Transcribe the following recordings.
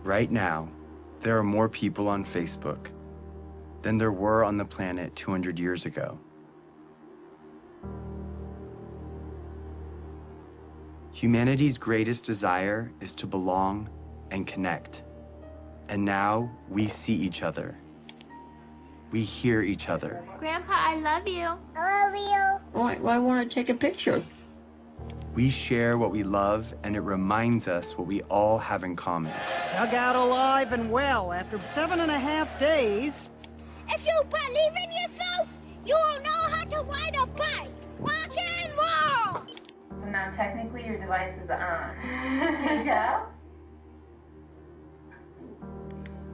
Right now, there are more people on Facebook than there were on the planet 200 years ago. Humanity's greatest desire is to belong and connect. And now we see each other. We hear each other. Grandpa, I love you. I love you. Why want to take a picture? We share what we love, and it reminds us what we all have in common. Dug out alive and well after 7.5 days. If you believe in yourself, you will know how to ride a bike. Rock and roll! So now technically your device is on. Can you tell?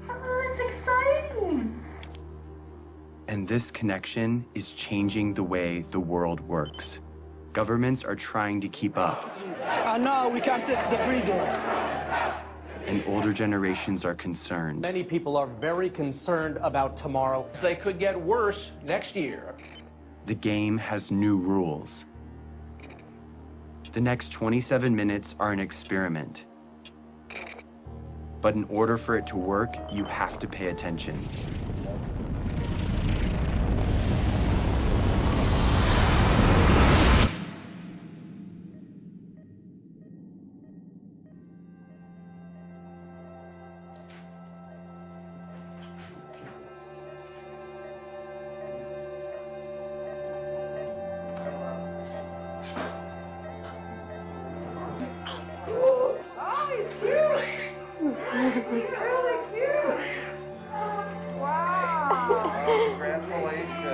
Oh, that's exciting! And this connection is changing the way the world works. Governments are trying to keep up. No, we can't test the freedom. And older generations are concerned. Many people are very concerned about tomorrow. They could get worse next year. The game has new rules. The next 27 minutes are an experiment. But in order for it to work, you have to pay attention.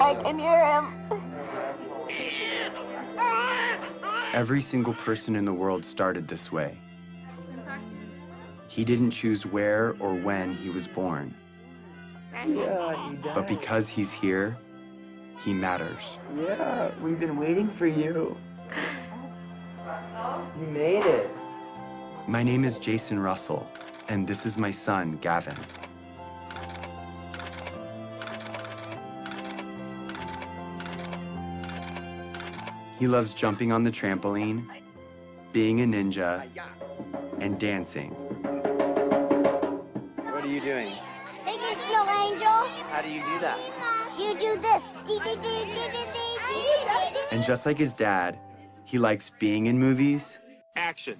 I can hear him. Every single person in the world started this way. He didn't choose where or when he was born. But because he's here, he matters. Yeah, we've been waiting for you. You made it. My name is Jason Russell, and this is my son, Gavin. He loves jumping on the trampoline, being a ninja, and dancing. What are you doing? Making snow angel. How do you do that? You do this. And just like his dad, he likes being in movies. Action.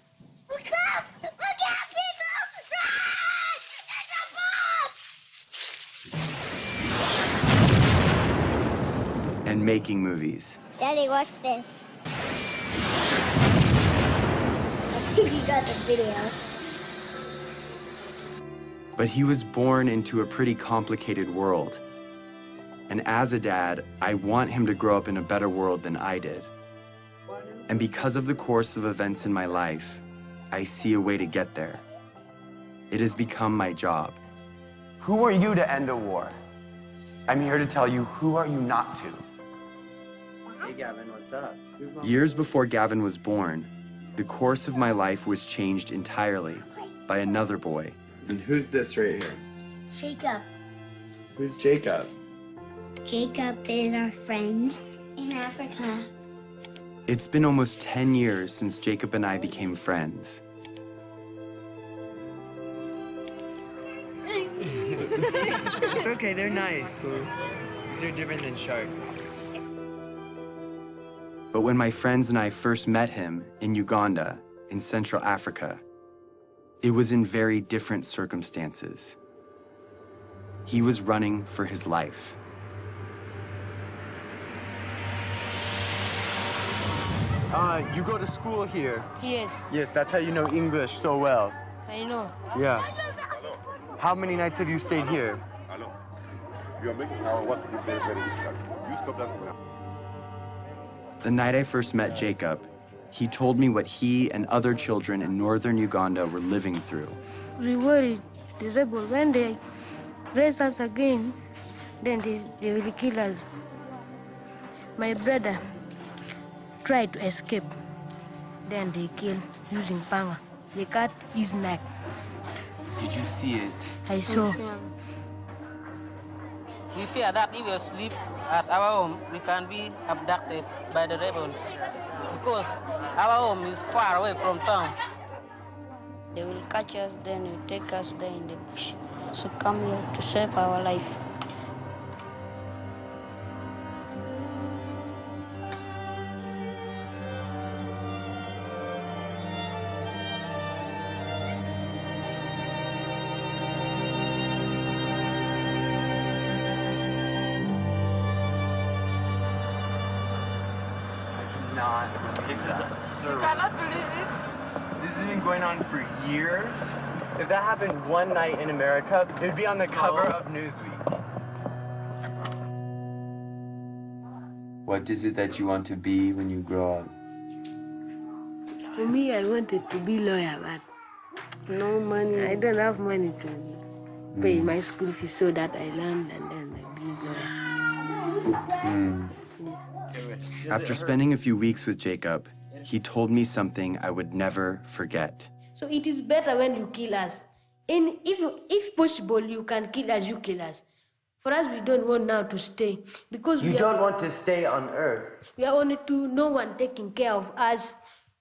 Look out! Look out, people! There's a bomb! And making movies. Daddy, watch this. I think you got the video. But he was born into a pretty complicated world. And as a dad, I want him to grow up in a better world than I did. And because of the course of events in my life, I see a way to get there. It has become my job. Who are you to end a war? I'm here to tell you, who are you not to? Hey, Gavin, what's up? Years before Gavin was born, the course of my life was changed entirely by another boy. And who's this right here? Jacob. Who's Jacob? Jacob is our friend in Africa. It's been almost 10 years since Jacob and I became friends. It's okay, they're nice. They're different than sharks. But when my friends and I first met him in Uganda, in Central Africa, it was in very different circumstances. He was running for his life. You go to school here. Yes, Yes, that's how you know English so well. I know. Yeah. How many nights have you stayed here? The night I first met Jacob, he told me what he and other children in northern Uganda were living through. We worried the rebel when they raise us again, then they will kill us. My brother tried to escape. Then they killed using panga. They cut his neck. Did you see it? I saw. We fear that if we sleep at our home, we can be abducted by the rebels because our home is far away from town. They will catch us, then will take us there in the bush. So come here to save our life. This is surreal. I cannot believe it. This has been going on for years. If that happened one night in America, it'd be on the cover of Newsweek. What is it that you want to be when you grow up? For me, I wanted to be lawyer, but no money. I don't have money to pay my school fees, so that I learned and then I be lawyer. After spending a few weeks with Jacob, he told me something I would never forget. So it is better when you kill us. And if possible, you can kill us, you kill us. For us, we don't want now to stay. Because You don't want to stay on Earth. We are only two, no one taking care of us.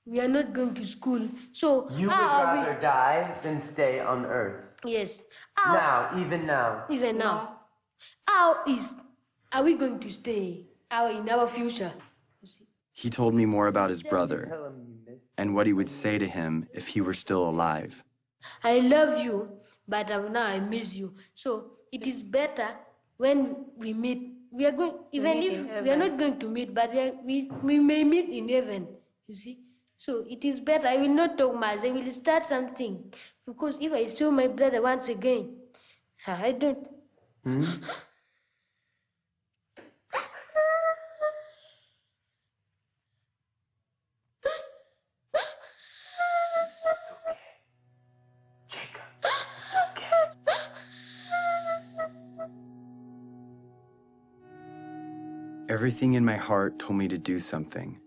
We are not going to school. So You would rather die than stay on Earth. Yes. Even now. Even now. Are we going to stay in our future? He told me more about his brother and what he would say to him if he were still alive. I love you, but now I miss you. So it is better when we meet. We are going, even if we are not going to meet, but we may meet in heaven, you see. So it is better. I will not talk much. I will start something. Because if I saw my brother once again, I don't. Everything in my heart told me to do something.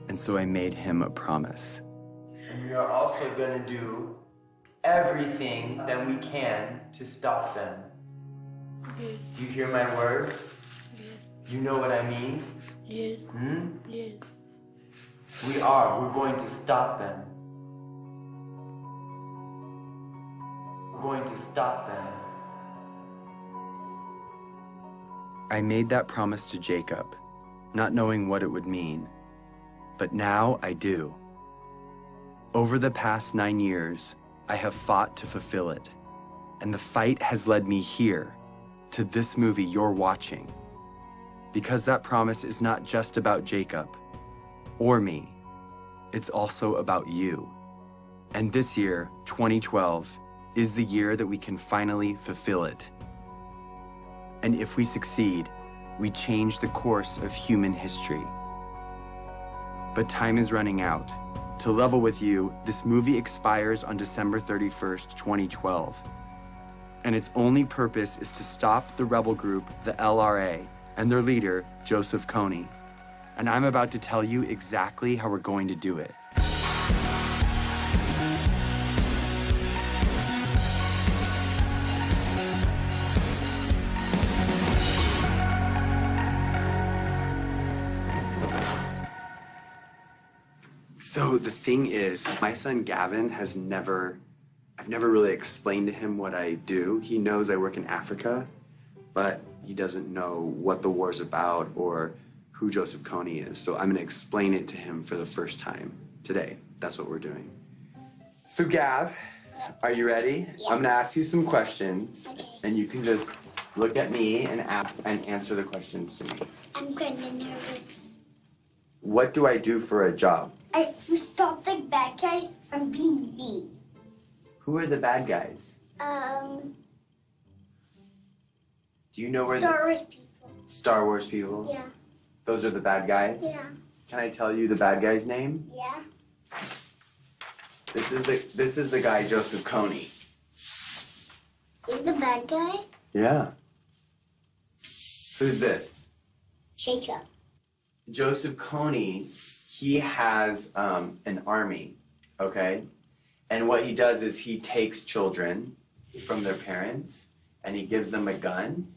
And so I made him a promise. And we are also going to do everything that we can to stop them. Yes. Do you hear my words? Yes. You know what I mean? Yes. Yes. We're going to stop them. We're going to stop them. I made that promise to Jacob, not knowing what it would mean. But now I do. Over the past 9 years, I have fought to fulfill it. And the fight has led me here, to this movie you're watching. Because that promise is not just about Jacob or me. It's also about you. And this year, 2012, is the year that we can finally fulfill it. And if we succeed, we change the course of human history. But time is running out. To level with you, this movie expires on December 31st, 2012. And its only purpose is to stop the rebel group, the LRA, and their leader, Joseph KONY. And I'm about to tell you exactly how we're going to do it. So the thing is, my son Gavin I've never really explained to him what I do. He knows I work in Africa, but he doesn't know what the war's about or who Joseph KONY is. So I'm gonna explain it to him for the first time today. That's what we're doing. So Gav, are you ready? Yeah. I'm gonna ask you some questions, and you can just look at me and answer the questions to me. I'm kind of nervous. What do I do for a job? I stop the bad guys from being mean. Who are the bad guys? Do you know where Star Wars people. Star Wars people? Yeah. Those are the bad guys? Yeah. Can I tell you the bad guy's name? Yeah. This is the guy Joseph KONY. He's the bad guy? Yeah. Who's this? Jacob. Joseph KONY, he has an army, okay? And what he does is he takes children from their parents and he gives them a gun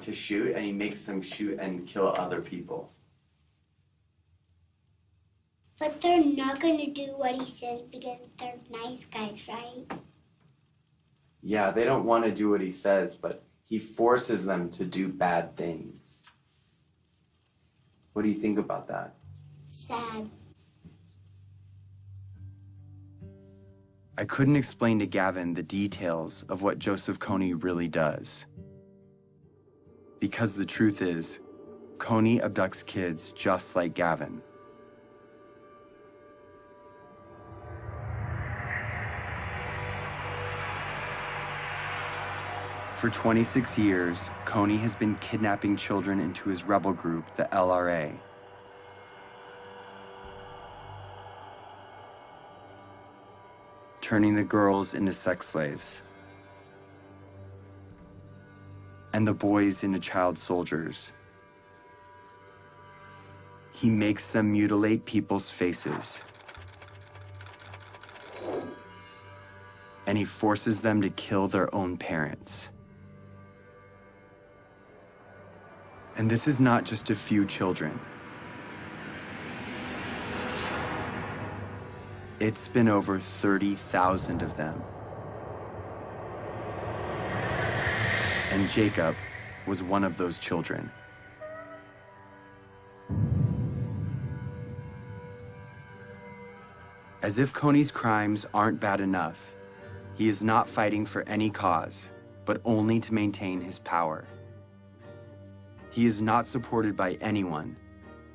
to shoot, and he makes them shoot and kill other people. But they're they're not going to do what he says because they're nice guys, right? Yeah, they don't want to do what he says, but he forces them to do bad things. What do you think about that? Sad. I couldn't explain to Gavin the details of what Joseph KONY really does. Because the truth is, KONY abducts kids just like Gavin. For 26 years, KONY has been kidnapping children into his rebel group, the LRA. Turning the girls into sex slaves. And the boys into child soldiers. He makes them mutilate people's faces. And he forces them to kill their own parents. And this is not just a few children. It's been over 30,000 of them. And Jacob was one of those children. As if KONY's crimes aren't bad enough, he is not fighting for any cause, but only to maintain his power. He is not supported by anyone,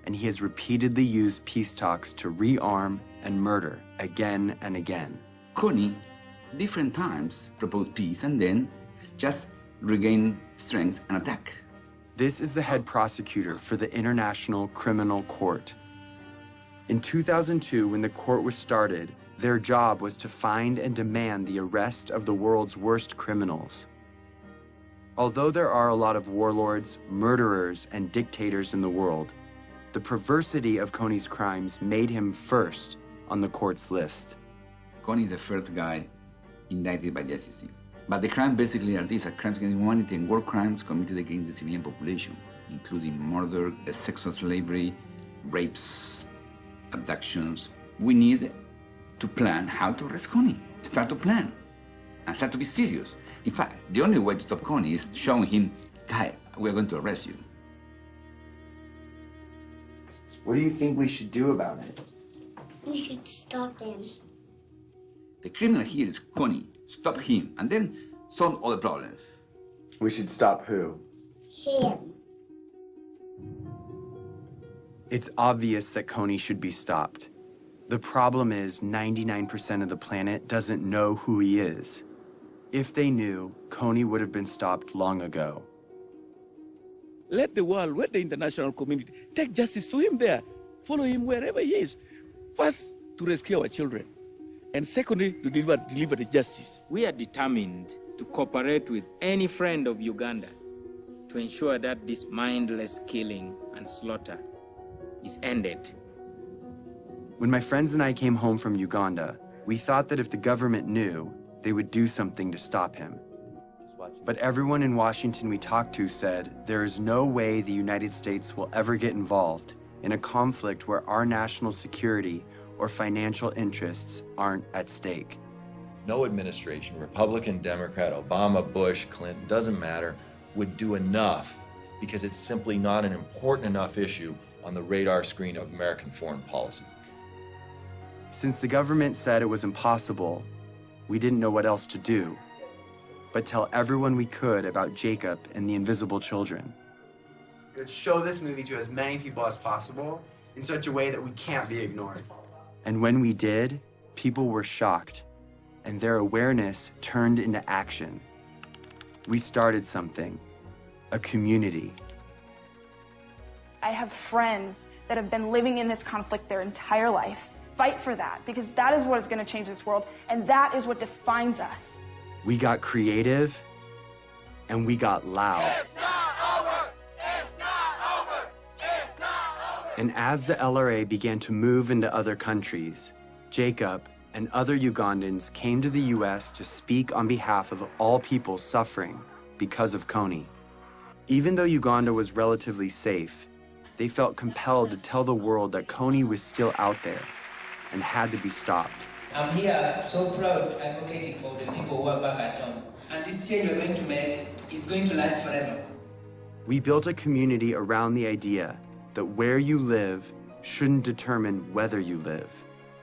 and he has repeatedly used peace talks to rearm and murder again and again. KONY, different times, proposed peace and then just regain strength and attack. This is the head prosecutor for the International Criminal Court. In 2002, when the court was started, their job was to find and demand the arrest of the world's worst criminals. Although there are a lot of warlords, murderers, and dictators in the world, the perversity of KONY's crimes made him first on the court's list. KONY is the first guy indicted by the ICC. But the crimes basically are these: crimes against humanity and war crimes committed against the civilian population, including murder, sexual slavery, rapes, abductions. We need to plan how to arrest KONY. Start to plan and start to be serious. In fact, the only way to stop KONY is showing him, guy, we're going to arrest you. What do you think we should do about it? We should stop him. The criminal here is KONY. Stop him and then solve all the problems. We should stop who? Him. It's obvious that KONY should be stopped. The problem is 99% of the planet doesn't know who he is. If they knew, KONY would have been stopped long ago. Let the world, let the international community take justice to him there. Follow him wherever he is. First, to rescue our children. And secondly, to deliver the justice. We are determined to cooperate with any friend of Uganda to ensure that this mindless killing and slaughter is ended. When my friends and I came home from Uganda, we thought that if the government knew, they would do something to stop him. But everyone in Washington we talked to said there is no way the United States will ever get involved in a conflict where our national security or financial interests aren't at stake. No administration, Republican, Democrat, Obama, Bush, Clinton, doesn't matter, would do enough because it's simply not an important enough issue on the radar screen of American foreign policy. Since the government said it was impossible, we didn't know what else to do but tell everyone we could about Jacob and the invisible children. Let's show this movie to as many people as possible in such a way that we can't be ignored. And when we did, people were shocked, and their awareness turned into action. We started something, a community. I have friends that have been living in this conflict their entire life. Fight for that, because that is what is going to change this world, and that is what defines us. We got creative, and we got loud. It's not over! It's not over! It's not over! And as the LRA began to move into other countries, Jacob and other Ugandans came to the US to speak on behalf of all people suffering because of KONY. Even though Uganda was relatively safe, they felt compelled to tell the world that KONY was still out there, and had to be stopped. I'm here so proud advocating for the people who are back at home. And this change we're going to make is going to last forever. We built a community around the idea that where you live shouldn't determine whether you live.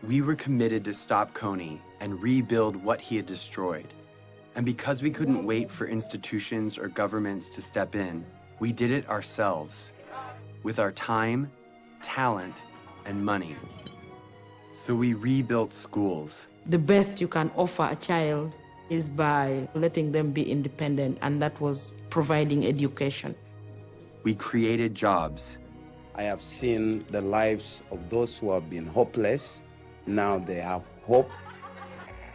We were committed to stop KONY and rebuild what he had destroyed. And because we couldn't wait for institutions or governments to step in, we did it ourselves, with our time, talent, and money. So we rebuilt schools. The best you can offer a child is by letting them be independent, and that was providing education. We created jobs. I have seen the lives of those who have been hopeless. Now they have hope.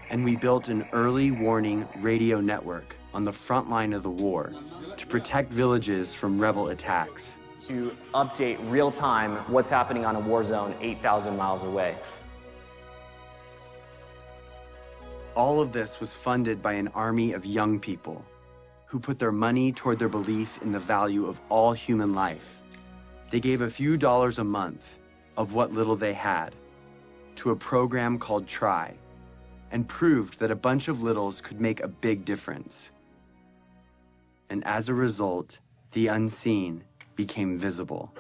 And we built an early warning radio network on the front line of the war to protect villages from rebel attacks. To update real time what's happening on a war zone 8,000 miles away. All of this was funded by an army of young people who put their money toward their belief in the value of all human life. They gave a few dollars a month of what little they had to a program called Try, and proved that a bunch of littles could make a big difference. And as a result, the unseen became visible.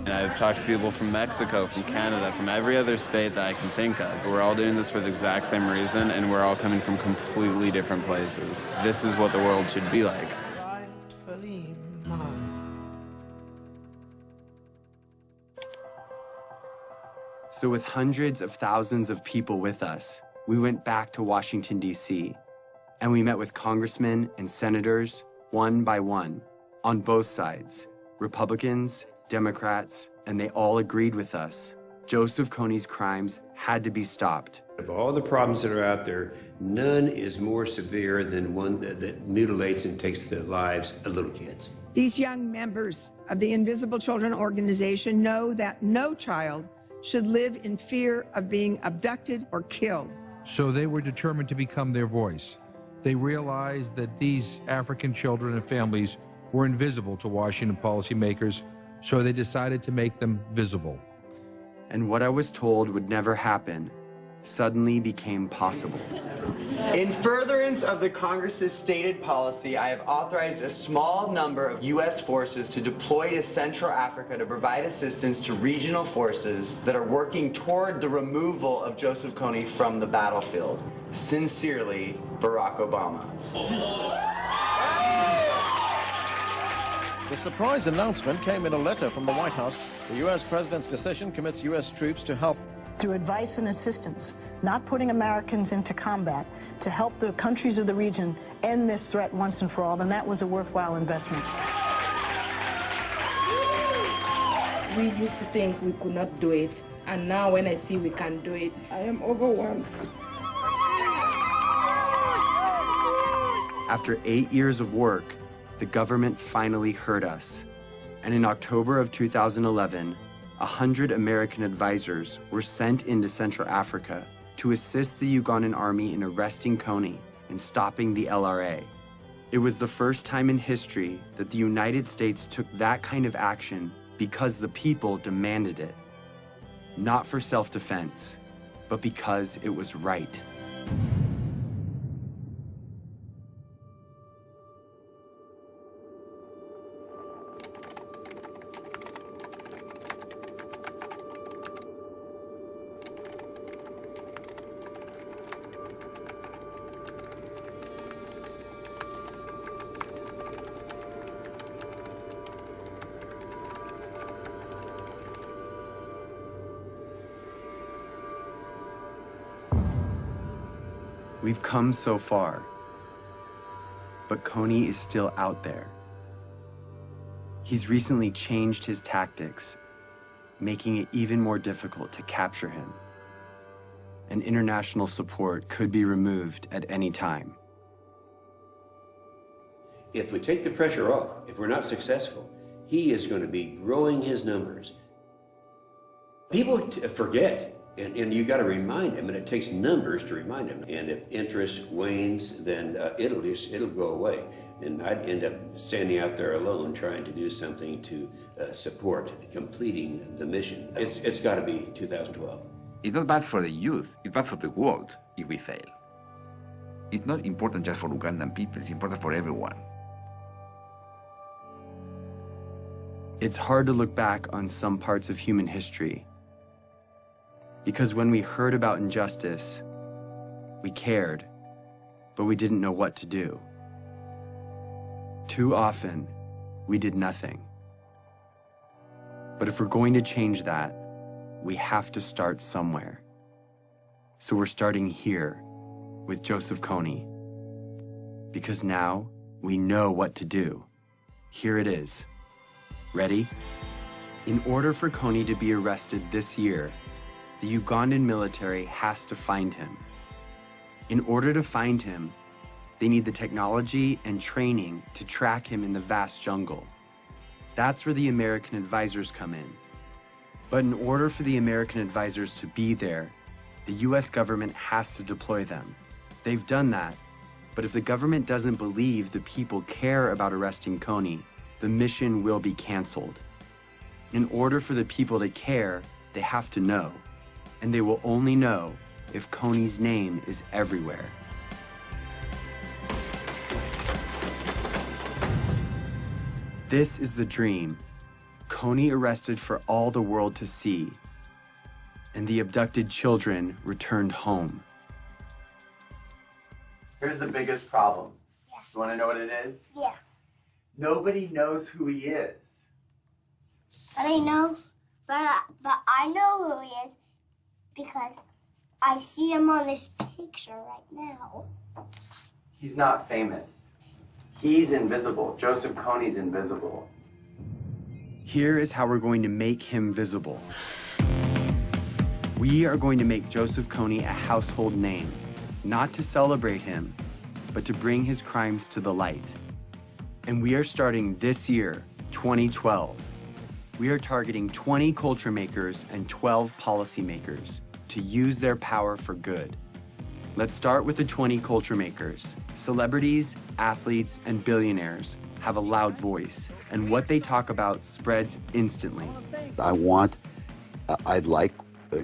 I've talked to people from Mexico, from Canada, from every other state that I can think of. We're all doing this for the exact same reason, and we're all coming from completely different places. This is what the world should be like. So with hundreds of thousands of people with us, we went back to Washington, D.C., and we met with congressmen and senators, one by one, on both sides, Republicans, Democrats, and they all agreed with us. Joseph KONY's crimes had to be stopped. Of all the problems that are out there, none is more severe than one that mutilates and takes the lives of little kids. These young members of the Invisible Children organization know that no child should live in fear of being abducted or killed. So they were determined to become their voice. They realized that these African children and families were invisible to Washington policymakers, so they decided to make them visible. And what I was told would never happen suddenly became possible. In furtherance of the Congress's stated policy, I have authorized a small number of U.S. forces to deploy to Central Africa to provide assistance to regional forces that are working toward the removal of Joseph KONY from the battlefield. Sincerely, Barack Obama. The surprise announcement came in a letter from the White House. The U.S. president's decision commits U.S. troops to help. Through advice and assistance, not putting Americans into combat, to help the countries of the region end this threat once and for all, then that was a worthwhile investment. We used to think we could not do it, and now when I see we can do it, I am overwhelmed. After 8 years of work, the government finally heard us. And in October of 2011, 100 American advisors were sent into Central Africa to assist the Ugandan army in arresting KONY and stopping the LRA. It was the first time in history that the United States took that kind of action because the people demanded it. Not for self-defense, but because it was right. We've come so far, but KONY is still out there. He's recently changed his tactics, making it even more difficult to capture him. And international support could be removed at any time. If we take the pressure off, if we're not successful, he is going to be growing his numbers. People forget, and you got to remind them, and it takes numbers to remind them. And if interest wanes, then it'll go away. And I'd end up standing out there alone trying to do something to support completing the mission. It's got to be 2012. It's not bad for the youth, it's bad for the world if we fail. It's not important just for Ugandan people, it's important for everyone. It's hard to look back on some parts of human history, because when we heard about injustice, we cared, but we didn't know what to do. Too often, we did nothing. But if we're going to change that, we have to start somewhere. So we're starting here with Joseph KONY, because now we know what to do. Here it is. Ready? In order for KONY to be arrested this year, the Ugandan military has to find him. In order to find him, they need the technology and training to track him in the vast jungle. That's where the American advisors come in. But in order for the American advisors to be there, the US government has to deploy them. They've done that, but if the government doesn't believe the people care about arresting KONY, the mission will be canceled. In order for the people to care, they have to know, and they will only know if KONY's name is everywhere. This is the dream. KONY arrested for all the world to see, and the abducted children returned home. Here's the biggest problem. Yeah. You want to know what it is? Yeah. Nobody knows who he is. But I know who he is because I see him on this picture right now. He's not famous. He's invisible. Joseph KONY's invisible. Here is how we're going to make him visible. We are going to make Joseph KONY a household name, not to celebrate him, but to bring his crimes to the light. And we are starting this year, 2012. We are targeting 20 culture makers and 12 policymakers to use their power for good. Let's start with the 20 culture makers. Celebrities, athletes, and billionaires have a loud voice, and what they talk about spreads instantly. I'd like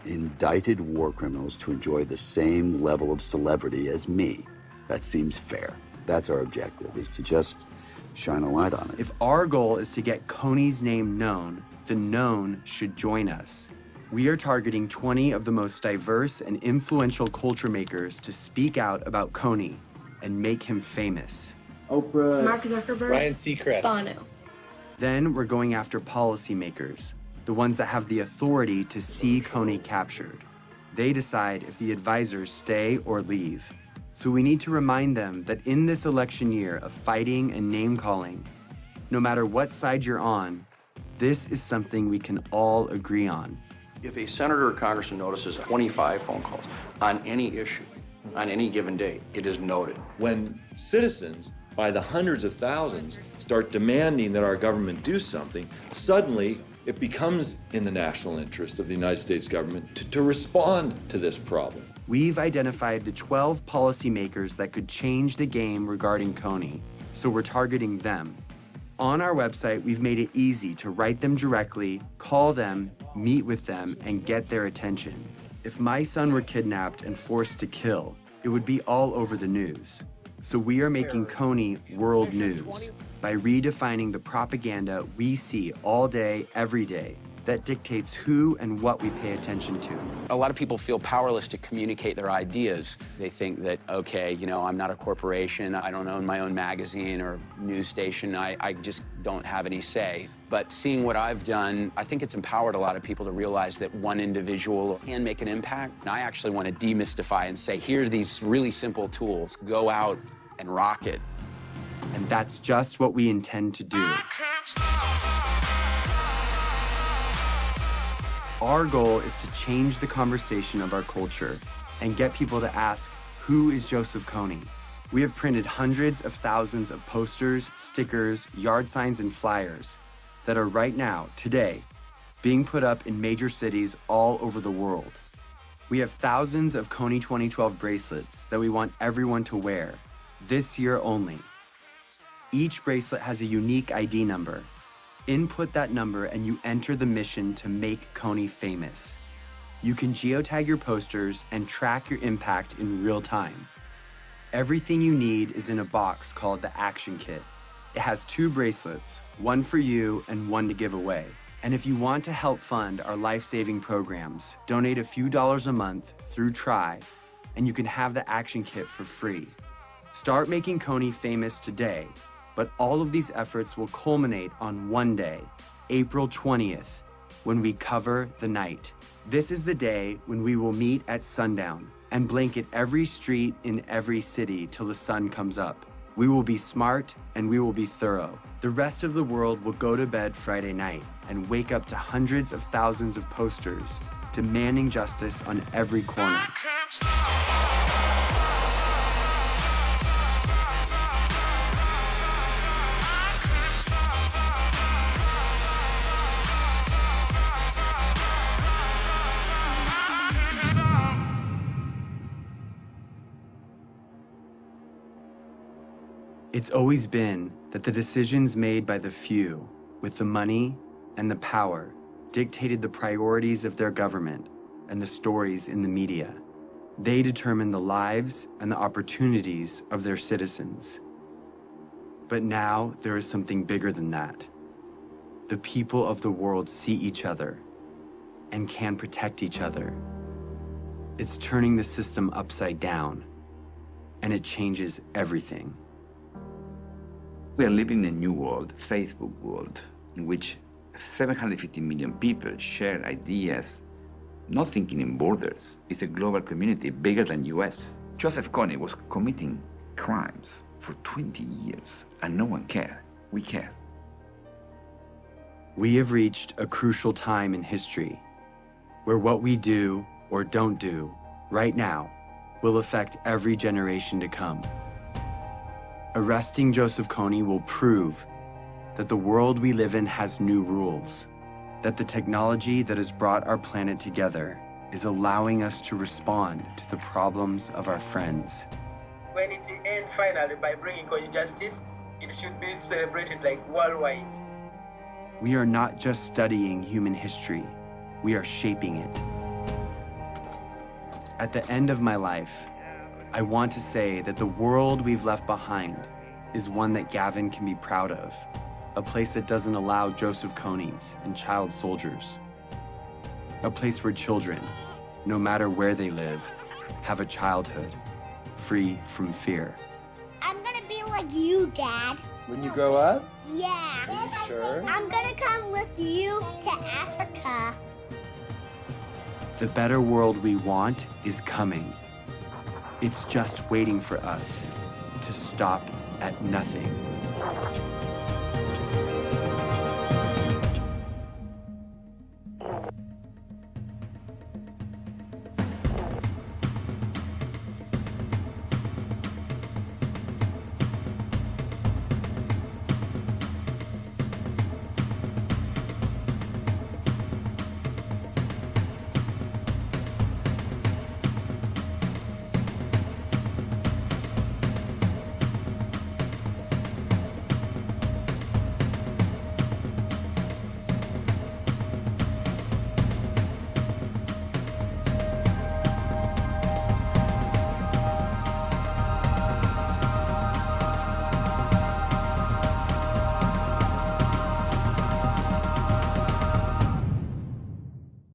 indicted war criminals to enjoy the same level of celebrity as me. That seems fair. That's our objective, is to just shine a light on it. If our goal is to get KONY's name known, the known should join us. We are targeting 20 of the most diverse and influential culture makers to speak out about KONY and make him famous. Oprah, Mark Zuckerberg, Ryan Seacrest, Bono. Then we're going after policymakers, the ones that have the authority to see KONY captured. They decide if the advisors stay or leave. So we need to remind them that in this election year of fighting and name-calling, no matter what side you're on, this is something we can all agree on. If a senator or congressman notices 25 phone calls on any issue, on any given day, it is noted. When citizens, by the hundreds of thousands, start demanding that our government do something, suddenly it becomes in the national interest of the United States government to respond to this problem. We've identified the 12 policymakers that could change the game regarding KONY, so we're targeting them. On our website, we've made it easy to write them directly, call them, meet with them, and get their attention. If my son were kidnapped and forced to kill, it would be all over the news. So we are making KONY world news by redefining the propaganda we see all day, every day, that dictates who and what we pay attention to. A lot of people feel powerless to communicate their ideas. They think that, okay, you know, I'm not a corporation, I don't own my own magazine or news station, I just don't have any say. But seeing what I've done, I think it's empowered a lot of people to realize that one individual can make an impact. And I actually want to demystify and say, here are these really simple tools. Go out and rock it. And that's just what we intend to do. Our goal is to change the conversation of our culture and get people to ask, who is Joseph KONY? We have printed hundreds of thousands of posters, stickers, yard signs, and flyers that are right now, today, being put up in major cities all over the world. We have thousands of KONY 2012 bracelets that we want everyone to wear, this year only. Each bracelet has a unique ID number. Input that number and you enter the mission to make KONY famous. You can geotag your posters and track your impact in real time. Everything you need is in a box called the Action Kit. It has 2 bracelets, one for you and one to give away. And if you want to help fund our life-saving programs, donate a few dollars a month through Try, and you can have the Action Kit for free. Start making KONY famous today, but all of these efforts will culminate on one day, April 20th, when we cover the night. This is the day when we will meet at sundown and blanket every street in every city till the sun comes up. We will be smart and we will be thorough. The rest of the world will go to bed Friday night and wake up to hundreds of thousands of posters demanding justice on every corner. It's always been that the decisions made by the few with the money and the power dictated the priorities of their government and the stories in the media. They determine the lives and the opportunities of their citizens. But now there is something bigger than that. The people of the world see each other and can protect each other. It's turning the system upside down, and it changes everything. We are living in a new world, Facebook world, in which 750 million people share ideas, not thinking in borders. It's a global community bigger than US. Joseph KONY was committing crimes for 20 years, and no one cared. We care. We have reached a crucial time in history where what we do or don't do right now will affect every generation to come. Arresting Joseph KONY will prove that the world we live in has new rules, that the technology that has brought our planet together is allowing us to respond to the problems of our friends. When it ends finally by bringing KONY justice, it should be celebrated like worldwide. We are not just studying human history, we are shaping it. At the end of my life, I want to say that the world we've left behind is one that Gavin can be proud of, a place that doesn't allow Joseph KONYs and child soldiers, a place where children, no matter where they live, have a childhood free from fear. I'm gonna be like you, Dad. When you grow up? Yeah. Are you sure? I'm gonna come with you to Africa. The better world we want is coming. It's just waiting for us to stop at nothing.